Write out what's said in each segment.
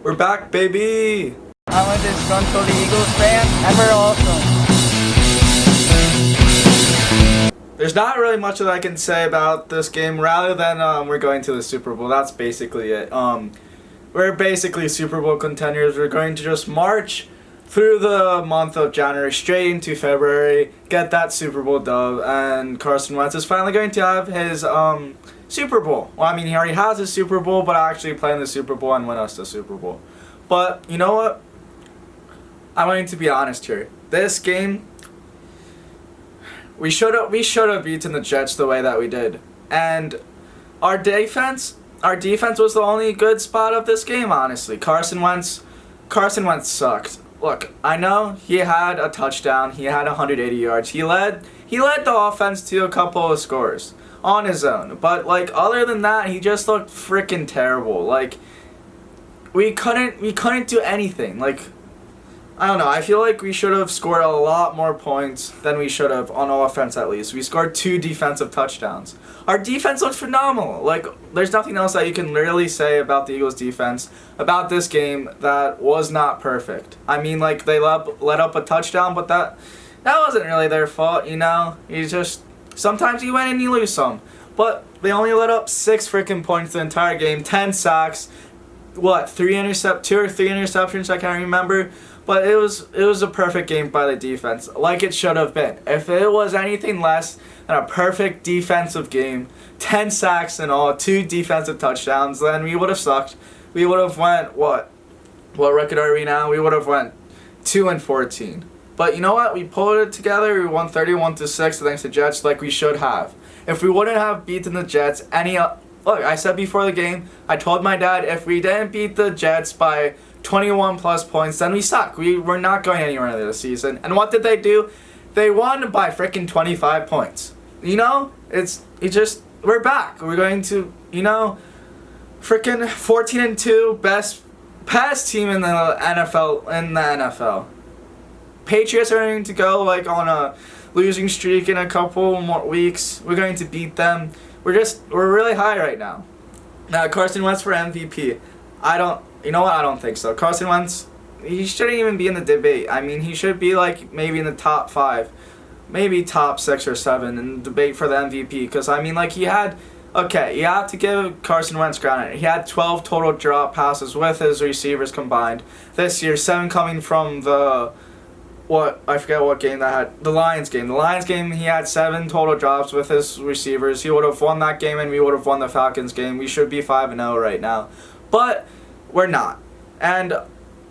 We're back, baby! I'm a disgruntled Eagles fan, and we're awesome. There's not really much that I can say about this game rather than we're going to the Super Bowl. That's basically it. We're basically Super Bowl contenders. We're going to just march through the month of January straight into February, get that Super Bowl dub, and Carson Wentz is finally going to have his Super Bowl. Well, I mean, he already has his Super Bowl, but actually play in the Super Bowl and win us the Super Bowl. But you know what? I'm going to be honest here. This game, we should have beaten the Jets the way that we did, and our defense was the only good spot of this game. Honestly, Carson Wentz sucked. Look, I know he had a touchdown. He had 180 yards. He led the offense to a couple of scores on his own. But like other than that, he just looked freaking terrible. Like we couldn't do anything. Like I don't know. I feel like we should have scored a lot more points than we should have on offense at least. We scored 2 defensive touchdowns. Our defense looked phenomenal. Like there's nothing else that you can literally say about the Eagles defense about this game that was not perfect. I mean, like they let up a touchdown, but that wasn't really their fault, you know? Sometimes you win and you lose some. But they only let up 6 freaking points the entire game, 10 sacks, 2 or 3 interceptions, I can't remember. But it was a perfect game by the defense, like it should have been. If it was anything less than a perfect defensive game, 10 sacks and all, 2 defensive touchdowns, then we would have sucked. We would have went, what record are we now? We would have went 2-14. But you know what? We pulled it together. We won 31-6 against the Jets like we should have. If we wouldn't have beaten the Jets, look, I said before the game, I told my dad if we didn't beat the Jets by 21 plus points, then we suck. We're not going anywhere this season. And what did they do? They won by freaking 25 points. You know, we're back. We're going to, freaking 14-2, best team in the NFL. Patriots are going to go like on a losing streak in a couple more weeks. We're going to beat them. We're really high right now. Now Carson Wentz for MVP. You know what? I don't think so. Carson Wentz, he shouldn't even be in the debate. I mean, he should be like maybe in the top 5, maybe top 6 or 7 in the debate for the MVP. Because I mean, like you have to give Carson Wentz credit. He had 12 total drop passes with his receivers combined this year. 7 coming from I forget what game that had. The Lions game. The Lions game, he had 7 total drops with his receivers. He would have won that game, and we would have won the Falcons game. We should be 5-0 right now, but we're not. And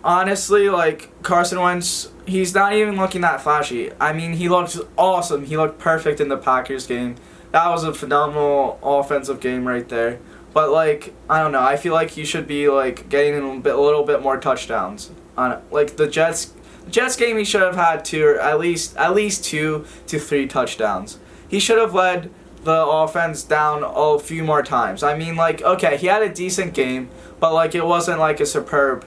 honestly, like Carson Wentz, he's not even looking that flashy. I mean, he looked awesome. He looked perfect in the Packers game. That was a phenomenal offensive game right there. But like, I don't know. I feel like he should be like getting a little bit more touchdowns on it. Like the Jets game, he should have had at least 2 to 3 touchdowns. He should have led the offense down a few more times. I mean, like, okay, he had a decent game, but like it wasn't like a superb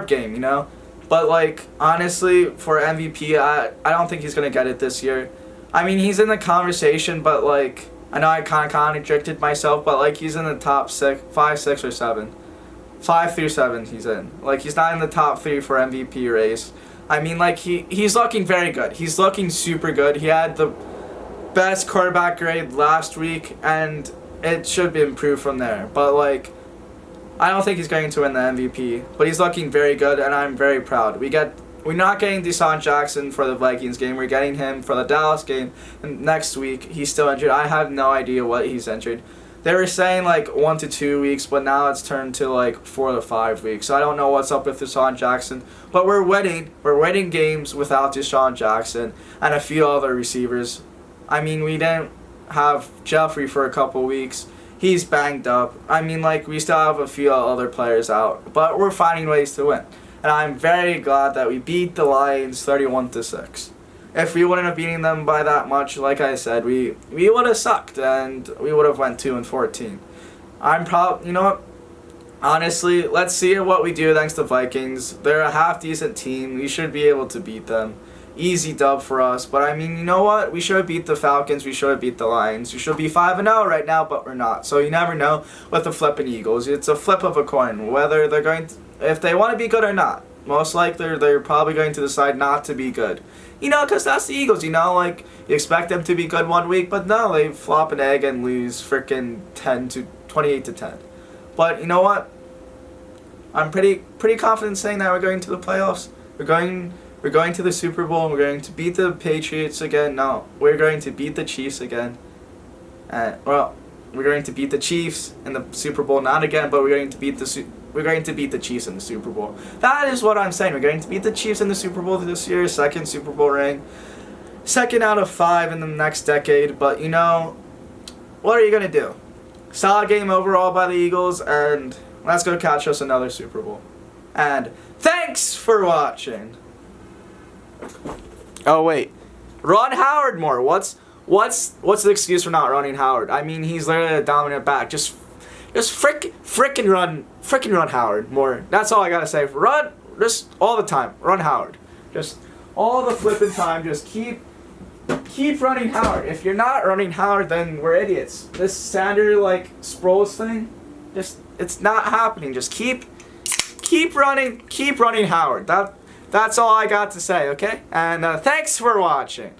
game, you know? But like honestly, for MVP, I don't think he's gonna get it this year. I mean, he's in the conversation, but like I know I kind of contradicted myself, but like he's in the top 5, 6, or 7. 5 through 7 he's in. Like he's not in the top 3 for MVP race. I mean, like he's looking very good. He's looking super good. He had the best quarterback grade last week, and it should be improved from there. But like, I don't think he's going to win the MVP, but he's looking very good, and I'm very proud. We're not getting Deshaun Jackson for the Vikings game. We're getting him for the Dallas game, and next week he's still injured. I have no idea what he's injured. They were saying like 1 to 2 weeks, but now it's turned to like 4 to 5 weeks. So I don't know what's up with Deshaun Jackson, but we're winning games without Deshaun Jackson and a few other receivers. I mean, we didn't have Jeffrey for a couple weeks. He's banged up. I mean, like, we still have a few other players out, but we're finding ways to win. And I'm very glad that we beat the Lions 31-6. If we wouldn't have beaten them by that much, like I said, we would have sucked, and we would have went 2-14. You know what? Honestly, let's see what we do against the Vikings. They're a half-decent team. We should be able to beat them. Easy dub for us. But I mean, you know what? We should have beat the Falcons. We should have beat the Lions. We should be 5-0 right now, but we're not. So you never know with the flipping Eagles. It's a flip of a coin. Whether they're going to, if they want to be good or not. Most likely, they're probably going to decide not to be good. Because that's the Eagles, like, you expect them to be good one week, but no, they flop an egg and lose freaking 28 to 10. But you know what? I'm pretty confident saying that we're going to the playoffs. We're going to the Super Bowl, and we're going to beat the Patriots again. No, we're going to beat the Chiefs again. We're going to beat the Chiefs in the Super Bowl, not again, but we're going to beat the Chiefs in the Super Bowl. That is what I'm saying. We're going to beat the Chiefs in the Super Bowl this year, second Super Bowl ring, second out of 5 in the next decade. But what are you gonna do? Solid game overall by the Eagles, and let's go catch us another Super Bowl. And thanks for watching. Oh wait, run Howard more. What's the excuse for not running Howard? I mean, he's literally a dominant back. Just frickin' run Howard more. That's all I gotta say. Run, just all the time. Run Howard. Just all the flipping time. Just keep running Howard. If you're not running Howard, then we're idiots. This Sander Sproles thing, it's not happening. Just keep running Howard. That's all I got to say. Okay, and thanks for watching.